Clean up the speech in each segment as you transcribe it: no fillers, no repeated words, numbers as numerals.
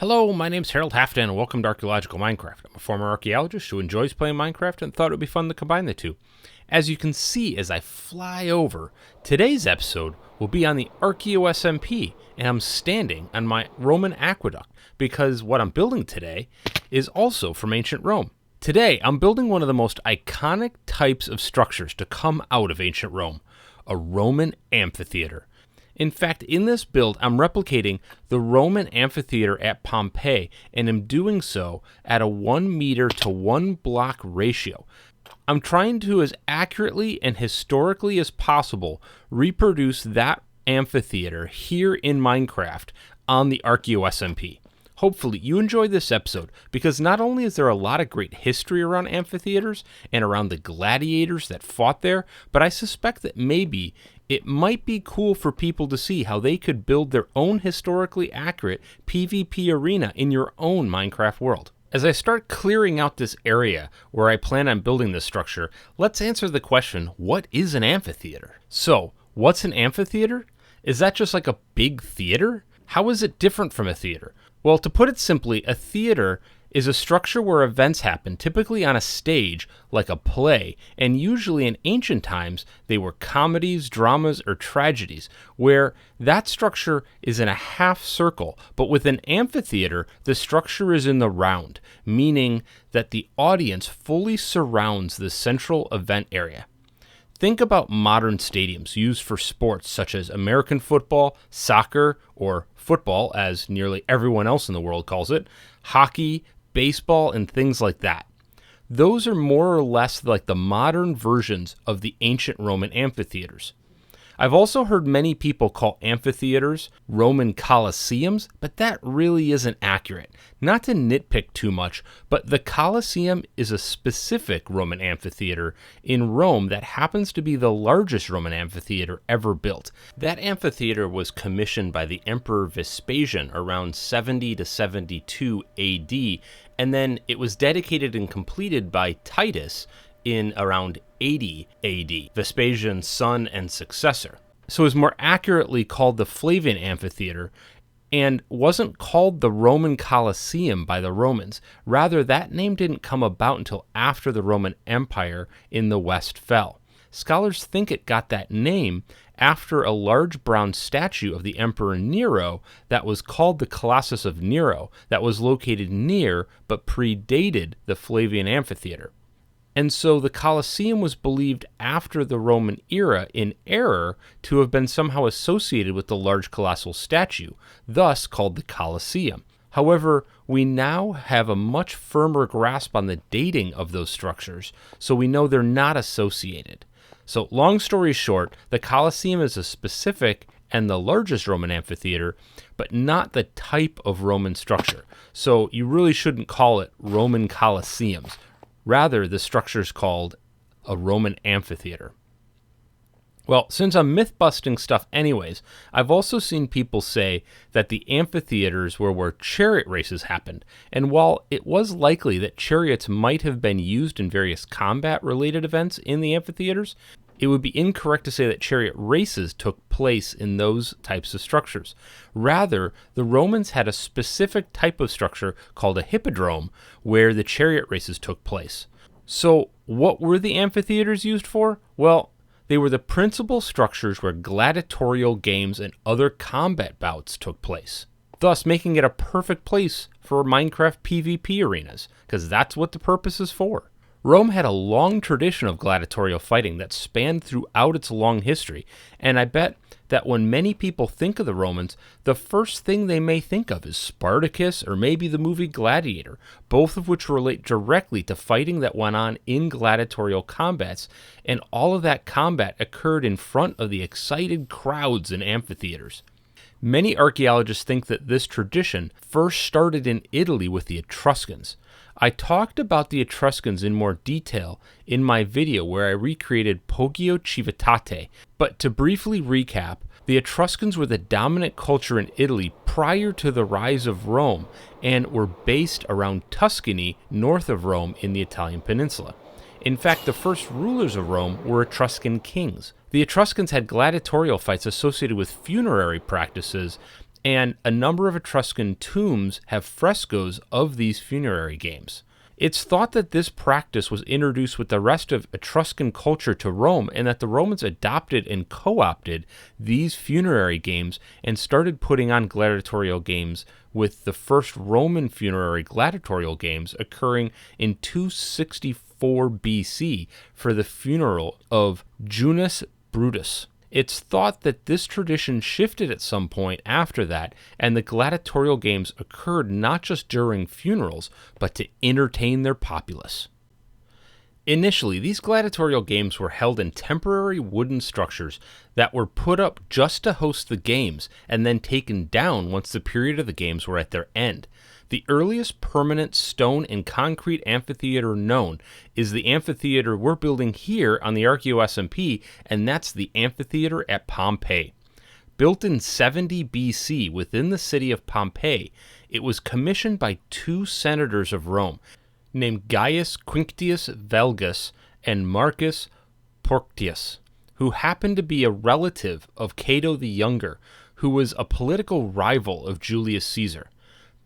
Hello, my name's Harold Halfdan and welcome to Archaeological Minecraft. I'm a former archaeologist who enjoys playing Minecraft and thought it would be fun to combine the two. As you can see as I fly over, today's episode will be on the Archaeo SMP, and I'm standing on my Roman aqueduct because what I'm building today is also from ancient Rome. Today, I'm building one of the most iconic types of structures to come out of ancient Rome, a Roman amphitheater. In fact, in this build, I'm replicating the Roman Amphitheater at Pompeii, and am doing so at a 1 meter to 1 block ratio. I'm trying to, as accurately and historically as possible, reproduce that amphitheater here in Minecraft on the Archaeo SMP. Hopefully you enjoyed this episode, because not only is there a lot of great history around amphitheaters and around the gladiators that fought there, but I suspect that maybe it might be cool for people to see how they could build their own historically accurate PvP arena in your own Minecraft world. As I start clearing out this area where I plan on building this structure, let's answer the question, what is an amphitheater? So, what's an amphitheater? Is that just like a big theater? How is it different from a theater? Well, to put it simply, a theater is a structure where events happen, typically on a stage, like a play, and usually in ancient times, they were comedies, dramas, or tragedies, where that structure is in a half circle, but with an amphitheater, the structure is in the round, meaning that the audience fully surrounds the central event area. Think about modern stadiums used for sports such as American football, soccer, or football, as nearly everyone else in the world calls it, hockey, baseball, and things like that. Those are more or less like the modern versions of the ancient Roman amphitheaters. I've also heard many people call amphitheaters Roman Colosseums, but that really isn't accurate. Not to nitpick too much, but the Colosseum is a specific Roman amphitheater in Rome that happens to be the largest Roman amphitheater ever built. That amphitheater was commissioned by the Emperor Vespasian around 70 to 72 AD, and then it was dedicated and completed by Titus in around 80 AD, Vespasian's son and successor. So it was more accurately called the Flavian Amphitheater, and wasn't called the Roman Colosseum by the Romans. Rather, that name didn't come about until after the Roman Empire in the West fell. Scholars think it got that name after a large bronze statue of the Emperor Nero that was called the Colossus of Nero, that was located near but predated the Flavian Amphitheater. And so the Colosseum was believed after the Roman era in error to have been somehow associated with the large colossal statue, thus called the Colosseum. However, we now have a much firmer grasp on the dating of those structures, so we know they're not associated. So long story short, the Colosseum is a specific and the largest Roman amphitheater, but not the type of Roman structure. So you really shouldn't call it Roman Colosseums. Rather, the structure is called a Roman amphitheater. Well, since I'm myth-busting stuff anyways, I've also seen people say that the amphitheaters were where chariot races happened, and while it was likely that chariots might have been used in various combat-related events in the amphitheaters, it would be incorrect to say that chariot races took place in those types of structures. Rather, the Romans had a specific type of structure called a hippodrome where the chariot races took place. So, what were the amphitheaters used for? Well, they were the principal structures where gladiatorial games and other combat bouts took place, thus making it a perfect place for Minecraft PvP arenas, because that's what the purpose is for. Rome had a long tradition of gladiatorial fighting that spanned throughout its long history, and I bet that when many people think of the Romans, the first thing they may think of is Spartacus or maybe the movie Gladiator, both of which relate directly to fighting that went on in gladiatorial combats, and all of that combat occurred in front of the excited crowds in amphitheaters. Many archaeologists think that this tradition first started in Italy with the Etruscans. I talked about the Etruscans in more detail in my video where I recreated Poggio Civitate, but to briefly recap, the Etruscans were the dominant culture in Italy prior to the rise of Rome and were based around Tuscany, north of Rome in the Italian peninsula. In fact, the first rulers of Rome were Etruscan kings. The Etruscans had gladiatorial fights associated with funerary practices and a number of Etruscan tombs have frescoes of these funerary games. It's thought that this practice was introduced with the rest of Etruscan culture to Rome, and that the Romans adopted and co-opted these funerary games and started putting on gladiatorial games, with the first Roman funerary gladiatorial games occurring in 264 BC for the funeral of Junius Brutus. It's thought that this tradition shifted at some point after that, and the gladiatorial games occurred not just during funerals, but to entertain their populace. Initially, these gladiatorial games were held in temporary wooden structures that were put up just to host the games, and then taken down once the period of the games were at their end. The earliest permanent stone and concrete amphitheater known is the amphitheater we're building here on the Archaeo SMP, and that's the Amphitheater at Pompeii. Built in 70 BC within the city of Pompeii, it was commissioned by two senators of Rome, named Gaius Quinctius Valgus and Marcus Porcius, who happened to be a relative of Cato the Younger, who was a political rival of Julius Caesar.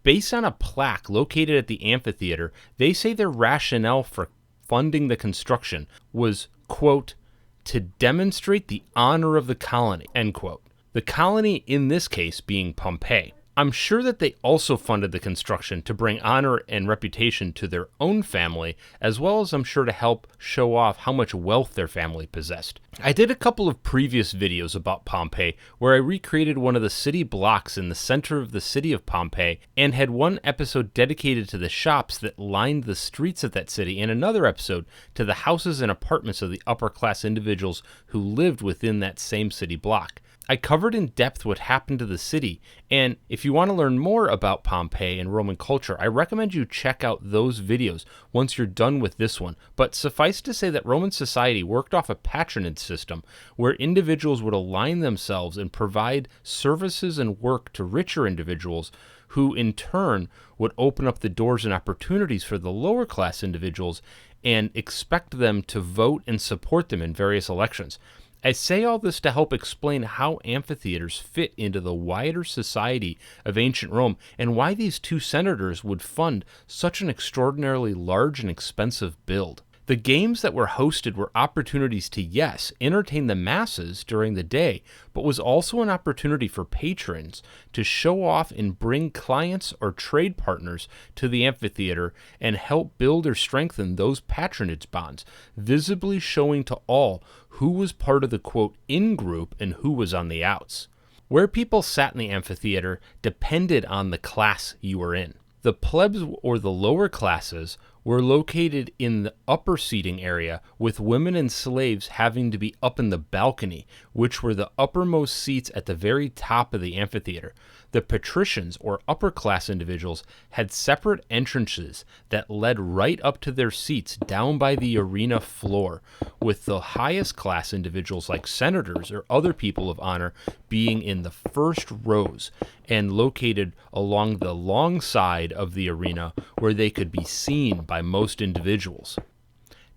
Based on a plaque located at the amphitheater, they say their rationale for funding the construction was, quote, to demonstrate the honor of the colony, end quote. The colony in this case being Pompeii. I'm sure that they also funded the construction to bring honor and reputation to their own family, as well as I'm sure to help show off how much wealth their family possessed. I did a couple of previous videos about Pompeii where I recreated one of the city blocks in the center of the city of Pompeii, and had one episode dedicated to the shops that lined the streets of that city, and another episode to the houses and apartments of the upper class individuals who lived within that same city block. I covered in depth what happened to the city, and if you want to learn more about Pompeii and Roman culture, I recommend you check out those videos once you're done with this one. But suffice to say that Roman society worked off a patronage system where individuals would align themselves and provide services and work to richer individuals, who in turn would open up the doors and opportunities for the lower class individuals and expect them to vote and support them in various elections. I say all this to help explain how amphitheaters fit into the wider society of ancient Rome, and why these two senators would fund such an extraordinarily large and expensive build. The games that were hosted were opportunities to, yes, entertain the masses during the day, but was also an opportunity for patrons to show off and bring clients or trade partners to the amphitheater and help build or strengthen those patronage bonds, visibly showing to all who was part of the, quote, in-group and who was on the outs. Where people sat in the amphitheater depended on the class you were in. The plebs, or the lower classes, were located in the upper seating area, with women and slaves having to be up in the balcony, which were the uppermost seats at the very top of the amphitheater. The patricians, or upper class individuals, had separate entrances that led right up to their seats down by the arena floor, with the highest class individuals like senators or other people of honor being in the first rows and located along the long side of the arena where they could be seen by most individuals.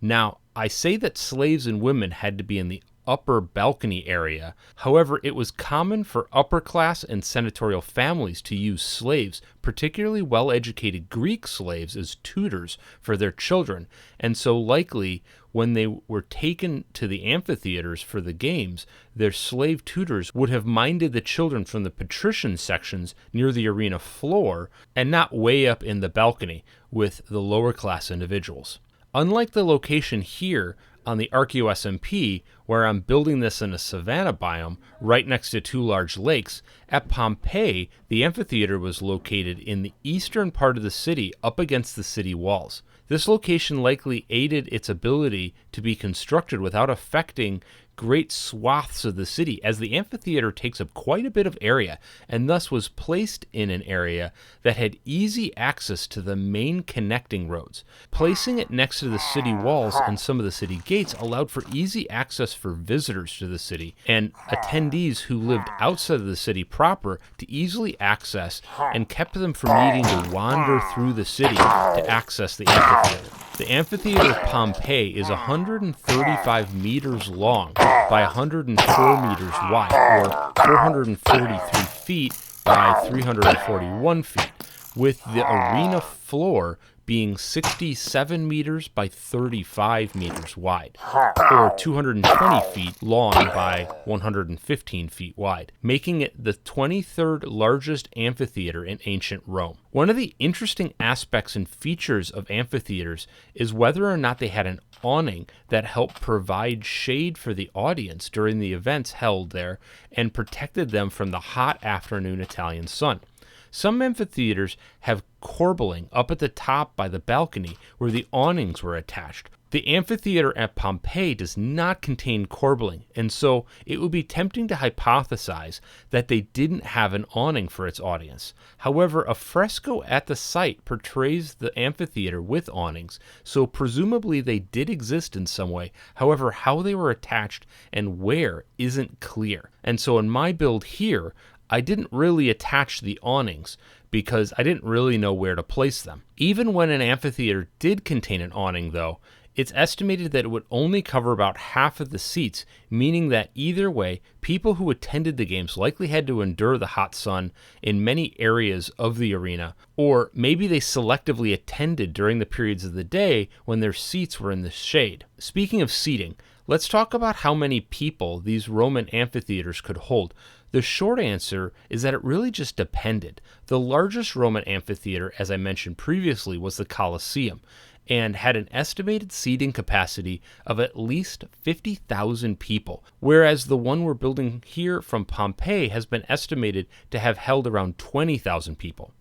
Now, I say that slaves and women had to be in the upper balcony area. However, it was common for upper class and senatorial families to use slaves, particularly well-educated Greek slaves, as tutors for their children, and so likely when they were taken to the amphitheaters for the games, their slave tutors would have minded the children from the patrician sections near the arena floor and not way up in the balcony with the lower class individuals. Unlike the location here on the Archaeo SMP, where I'm building this in a savanna biome right next to two large lakes, at Pompeii, the amphitheater was located in the eastern part of the city up against the city walls. This location likely aided its ability to be constructed without affecting great swaths of the city, as the amphitheater takes up quite a bit of area, and thus was placed in an area that had easy access to the main connecting roads. Placing it next to the city walls and some of the city gates allowed for easy access for visitors to the city and attendees who lived outside of the city proper to easily access, and kept them from needing to wander through the city to access the amphitheater. The Amphitheater of Pompeii is 135 meters long by 104 meters wide, or 443 feet by 341 feet, with the arena floor being 67 meters by 35 meters wide, or 220 feet long by 115 feet wide, making it the 23rd largest amphitheater in ancient Rome. One of the interesting aspects and features of amphitheaters is whether or not they had an awning that helped provide shade for the audience during the events held there and protected them from the hot afternoon Italian sun. Some amphitheaters have corbelling up at the top by the balcony where the awnings were attached. The amphitheater at Pompeii does not contain corbelling, and so it would be tempting to hypothesize that they didn't have an awning for its audience. However, a fresco at the site portrays the amphitheater with awnings, so presumably they did exist in some way. However, how they were attached and where isn't clear. And so in my build here, I didn't really attach the awnings because I didn't really know where to place them. Even when an amphitheater did contain an awning, though, it's estimated that it would only cover about half of the seats, meaning that either way, people who attended the games likely had to endure the hot sun in many areas of the arena, or maybe they selectively attended during the periods of the day when their seats were in the shade. Speaking of seating, let's talk about how many people these Roman amphitheaters could hold. The short answer is that it really just depended. The largest Roman amphitheater, as I mentioned previously, was the Colosseum, and had an estimated seating capacity of at least 50,000 people, whereas the one we're building here from Pompeii has been estimated to have held around 20,000 people.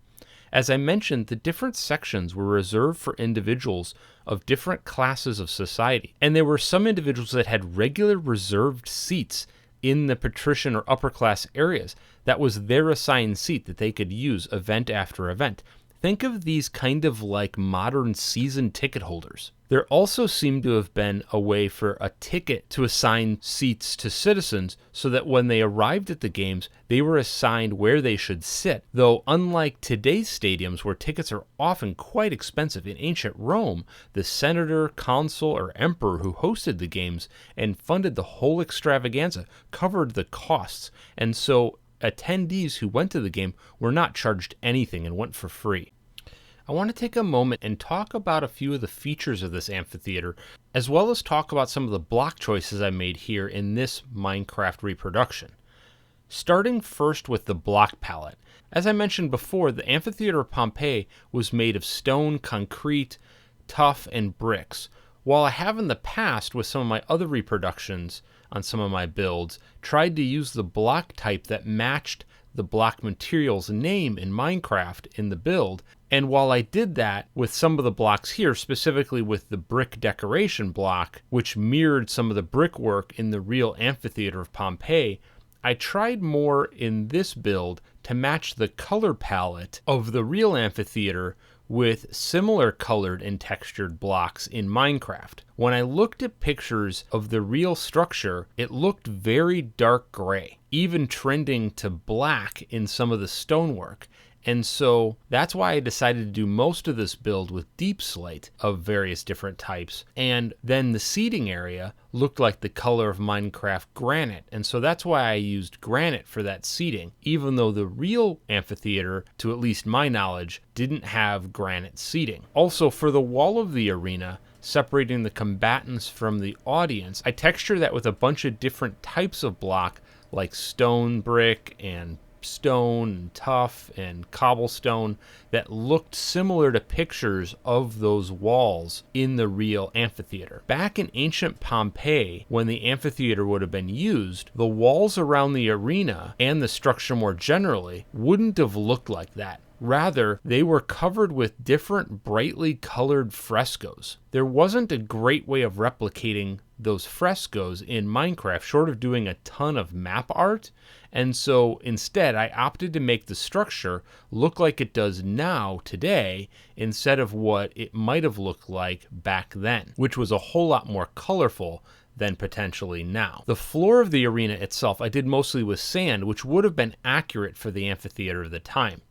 As I mentioned, the different sections were reserved for individuals of different classes of society, and there were some individuals that had regular reserved seats in the patrician or upper class areas. That was their assigned seat that they could use event after event. Think of these kind of like modern season ticket holders. There also seemed to have been a way for a ticket to assign seats to citizens so that when they arrived at the games, they were assigned where they should sit. Though unlike today's stadiums where tickets are often quite expensive, in ancient Rome, the senator, consul, or emperor who hosted the games and funded the whole extravaganza covered the costs. And so attendees who went to the game were not charged anything and went for free. I want to take a moment and talk about a few of the features of this amphitheater, as well as talk about some of the block choices I made here in this Minecraft reproduction. Starting first with the block palette. As I mentioned before, the Amphitheater of Pompeii was made of stone, concrete, tuff, and bricks. While I have in the past with some of my other reproductions on some of my builds, tried to use the block type that matched the block material's name in Minecraft in the build, and while I did that with some of the blocks here, specifically with the brick decoration block, which mirrored some of the brickwork in the real Amphitheater of Pompeii, I tried more in this build to match the color palette of the real amphitheater with similar colored and textured blocks in Minecraft. When I looked at pictures of the real structure, it looked very dark gray, even trending to black in some of the stonework. And so that's why I decided to do most of this build with deep slate of various different types. And then the seating area looked like the color of Minecraft granite. And so that's why I used granite for that seating, even though the real amphitheater, to at least my knowledge, didn't have granite seating. Also, for the wall of the arena, separating the combatants from the audience, I textured that with a bunch of different types of block, like stone, brick, and stone, and tuff, and cobblestone that looked similar to pictures of those walls in the real amphitheater. Back in ancient Pompeii, when the amphitheater would have been used, the walls around the arena and the structure more generally wouldn't have looked like that. Rather, they were covered with different brightly colored frescoes. There wasn't a great way of replicating those frescoes in Minecraft, short of doing a ton of map art, and so instead I opted to make the structure look like it does now today instead of what it might have looked like back then, which was a whole lot more colorful than potentially now. The floor of the arena itself I did mostly with sand, which would have been accurate for the amphitheater of the time.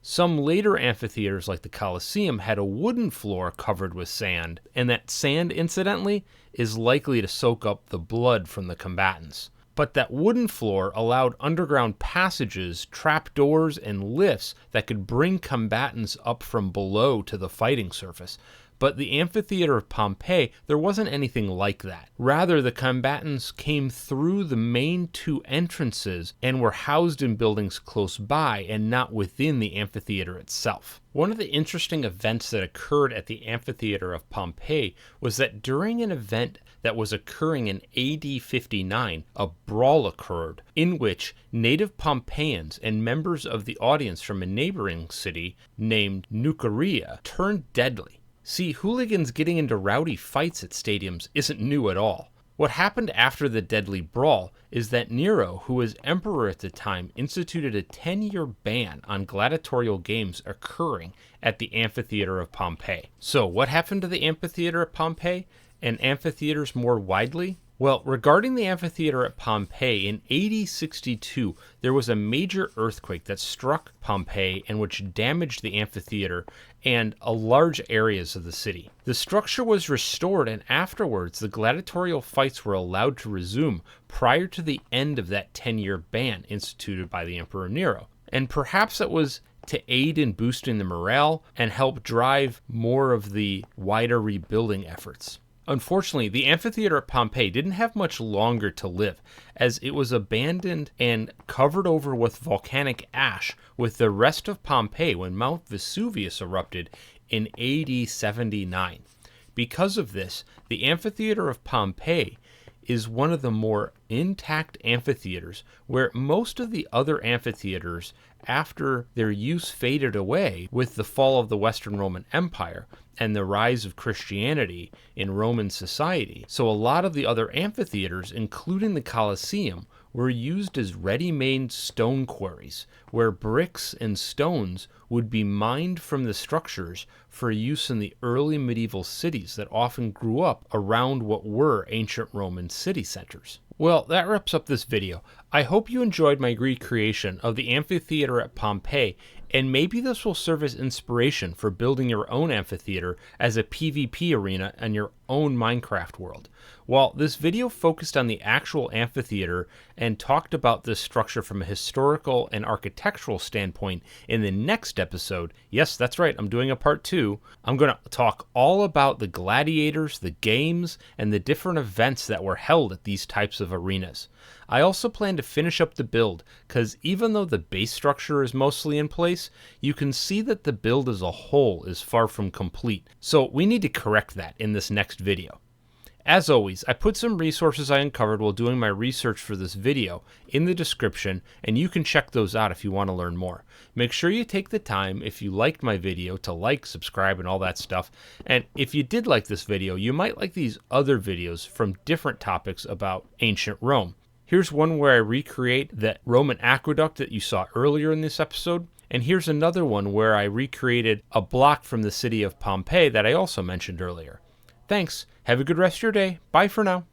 Some later amphitheaters like the Colosseum had a wooden floor covered with sand, and that sand, incidentally, is likely to soak up the blood from the combatants. But that wooden floor allowed underground passages, trapdoors, and lifts that could bring combatants up from below to the fighting surface. But the Amphitheater of Pompeii, there wasn't anything like that. Rather, the combatants came through the main two entrances and were housed in buildings close by and not within the amphitheater itself. One of the interesting events that occurred at the Amphitheater of Pompeii was that during an event that was occurring in AD 59, a brawl occurred in which native Pompeians and members of the audience from a neighboring city named Nuceria turned deadly. See, hooligans getting into rowdy fights at stadiums isn't new at all. What happened after the deadly brawl is that Nero, who was emperor at the time, instituted a 10-year ban on gladiatorial games occurring at the Amphitheater of Pompeii. So what happened to the Amphitheater at Pompeii and amphitheaters more widely? Well, regarding the amphitheater at Pompeii, in AD 62, there was a major earthquake that struck Pompeii and which damaged the amphitheater and large areas of the city. The structure was restored, and afterwards the gladiatorial fights were allowed to resume prior to the end of that 10-year ban instituted by the Emperor Nero. And perhaps it was to aid in boosting the morale and help drive more of the wider rebuilding efforts. Unfortunately, the amphitheater at Pompeii didn't have much longer to live, as it was abandoned and covered over with volcanic ash with the rest of Pompeii when Mount Vesuvius erupted in AD 79. Because of this, the amphitheater of Pompeii is one of the more intact amphitheaters, where most of the other amphitheaters, after their use faded away with the fall of the Western Roman Empire and the rise of Christianity in Roman society. So a lot of the other amphitheaters, including the Colosseum, were used as ready-made stone quarries, where bricks and stones would be mined from the structures for use in the early medieval cities that often grew up around what were ancient Roman city centers. Well, that wraps up this video. I hope you enjoyed my recreation of the amphitheater at Pompeii, and maybe this will serve as inspiration for building your own amphitheater as a PvP arena in your own Minecraft world. While this video focused on the actual amphitheater and talked about this structure from a historical and architectural standpoint, in the next episode, yes, that's right, I'm doing a part 2, I'm going to talk all about the gladiators, the games, and the different events that were held at these types of arenas. I also plan to finish up the build, because even though the base structure is mostly in place, you can see that the build as a whole is far from complete. So we need to correct that in this next video. As always, I put some resources I uncovered while doing my research for this video in the description, and you can check those out if you want to learn more. Make sure you take the time, if you liked my video, to like, subscribe, and all that stuff. And if you did like this video, you might like these other videos from different topics about ancient Rome. Here's one where I recreate that Roman aqueduct that you saw earlier in this episode. And here's another one where I recreated a block from the city of Pompeii that I also mentioned earlier. Thanks. Have a good rest of your day. Bye for now.